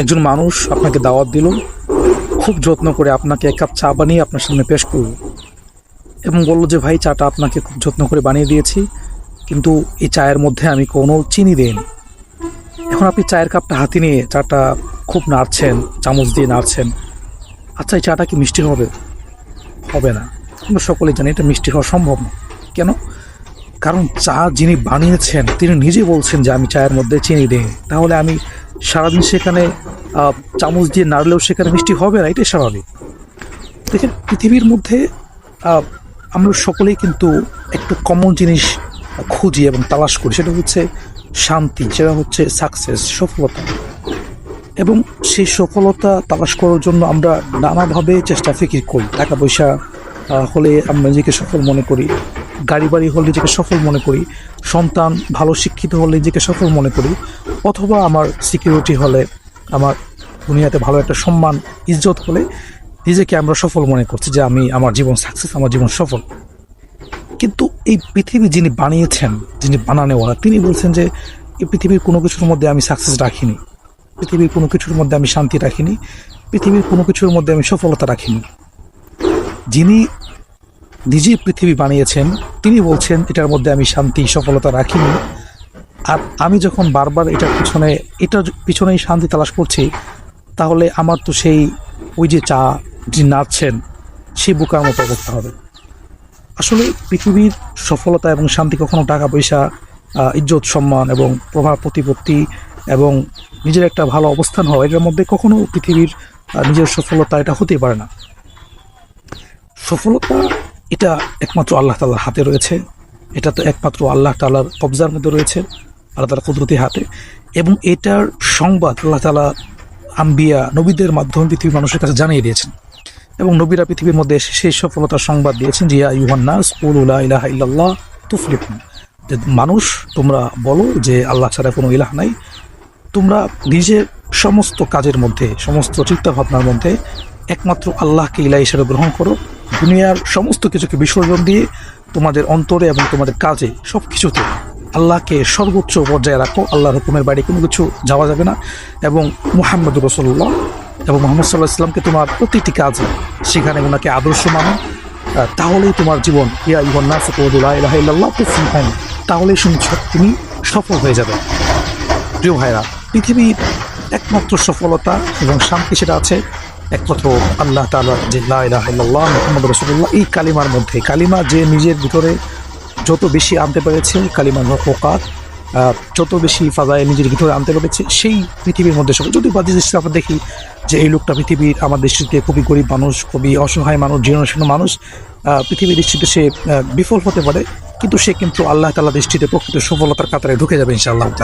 একজন মানুষ আপনাকে দাওয়াত দিল, খুব যত্ন করে আপনাকে এক কাপ চা বানিয়ে আপনার সামনে পেশ করল এবং বলল যে ভাই, চাটা আপনাকে খুব যত্ন করে বানিয়ে দিয়েছি, কিন্তু এই চায়ের মধ্যে আমি কোনো চিনি দিইনি। এখন আপনি চায়ের কাপটা হাতে নিয়ে চাটা খুব নাড়ছেন, চামচ দিয়ে নাড়ছেন। আচ্ছা, এই চাটা কি মিষ্টি হবে? হবে না। আমরা সকলেই জানি এটা মিষ্টি হওয়া সম্ভব না। কেন? কারণ চা যিনি বানিয়েছেন তিনি নিজে বলছেন যে আমি চায়ের মধ্যে চিনি দিই। তাহলে আমি সারাদিন সেখানে চামচ দিয়ে নাড়লেও সেখানে মিষ্টি হবে না, এটাই স্বাভাবিক। দেখেন, পৃথিবীর মধ্যে আমরা সকলেই কিন্তু একটু কমন জিনিস খুঁজি এবং তালাশ করি। সেটা হচ্ছে শান্তি, সেটা হচ্ছে সাকসেস, সফলতা। এবং সেই সফলতা তালাশ করার জন্য আমরা নানাভাবে চেষ্টা ফিকির করি। টাকা পয়সা হলে আমরা নিজেকে সফল মনে করি, গাড়ি বাড়ি হলে নিজেকে সফল মনে করি, সন্তান ভালো শিক্ষিত হলে নিজেকে সফল মনে করি, অথবা আমার সিকিউরিটি হলে, আমার দুনিয়াতে ভালো একটা সম্মান ইজ্জত হলে নিজেকে আমরা সফল মনে করছি যে আমার জীবন সাকসেস, আমার জীবন সফল। কিন্তু এই পৃথিবী যিনি বানিয়েছেন, যিনি বানানেওয়ালা, তিনি বলছেন যে এই পৃথিবীর কোনো কিছুর মধ্যে আমি সাকসেস রাখিনি, পৃথিবীর কোনো কিছুর মধ্যে আমি শান্তি রাখিনি, পৃথিবীর কোনো কিছুর মধ্যে আমি সফলতা রাখিনি। যিনি নিজে পৃথিবী বানিয়েছেন তিনি বলছেন এটার মধ্যে আমি শান্তি সফলতা রাখিনি। আর আমি যখন বারবার এটার পিছনেই শান্তি তালাশ করছি, তাহলে আমার তো সেই ওই যে চা যিনি নাড়ছেন সেই বোকার মতো করতে হবে। আসলে পৃথিবীর সফলতা এবং শান্তি কখনো টাকা পয়সা, ইজ্জত সম্মান এবং প্রভাব প্রতিপত্তি এবং নিজের একটা ভালো অবস্থান হওয়া, এটার মধ্যে কখনো পৃথিবীর নিজের সফলতা এটা হতেই পারে না। সফলতা এটা একমাত্র আল্লাহ তাআলার হাতে রয়েছে। এটা তো একমাত্র আল্লাহ তাআলার কবজার মধ্যে রয়েছে, আল্লাহ তাআলার কুদরতি হাতে। এবং এটার সংবাদ আল্লাহ তাআলা আম্বিয়া নবীদের মাধ্যমে পৃথিবীর মানুষের কাছে জানিয়ে দিয়েছেন। এবং নবীরা পৃথিবীর মধ্যে সেই সফলতার সংবাদ দিয়েছেন যে ইয়া আইয়ুহান নাস কুলু লা ইলাহা ইল্লাল্লাহ তুফলিহুন, যে মানুষ তোমরা বলো যে আল্লাহ ছাড়া কোনো ইলাহ নাই। তোমরা নিজের সমস্ত কাজের মধ্যে, সমস্ত চিন্তাভাবনার মধ্যে একমাত্র আল্লাহকে ইলাহ হিসেবে গ্রহণ করো। দুনিয়ার সমস্ত কিছুকে বিসর্জন দিয়ে তোমাদের অন্তরে এবং তোমাদের কাজে সব কিছুতে আল্লাহকে সর্বোচ্চ পর্যায়ে রাখো। আল্লাহর হুকুমের বাইরে কোনো কিছু যাওয়া যাবে না। এবং মুহাম্মদুর রাসূলুল্লাহ এবং মুহাম্মদ সাল্লাল্লাহু আলাইহি ওয়াসাল্লামকে তোমার প্রতিটি কাজে সেখানে ওনাকে আদর্শ মানো। তাহলেই তোমার জীবন ইয়া আইয়ুহান নাস কুলু লা ইলাহা ইল্লাল্লাহ তুফলিহুন, তাহলেই তুমি সফল হয়ে যাবে। প্রিয় ভাইরা, পৃথিবীর একমাত্র সফলতা এবং শান্তি সেটা আছে একমাত্র আল্লাহ তাআলা, যে লা ইলাহা ইল্লাল্লাহ মুহাম্মাদুর রাসূলুল্লাহ। এই কালিমার মধ্যে, কালিমা যে নিজের ভিতরে যত বেশি আনতে পেরেছে, কালিমার হককাত যত বেশি ফাজায়ে নিজের ভিতরে আনতে পেরেছে, সেই পৃথিবীর মধ্যে সব। যদি বাদ দৃষ্টিতে আমরা দেখি যে এই লোকটা পৃথিবীর আমার দৃষ্টিতে খুবই গরিব মানুষ, খুবই অসহায় মানুষ, জীর্ণশীর্ণ মানুষ, পৃথিবীর দৃষ্টিতে সে বিফল হতে পারে, কিন্তু সে কিন্তু আল্লাহ তাআলা দৃষ্টিতে প্রকৃত সফলতার কাতারে ঢুকে যাবে ইনশাআল্লাহ।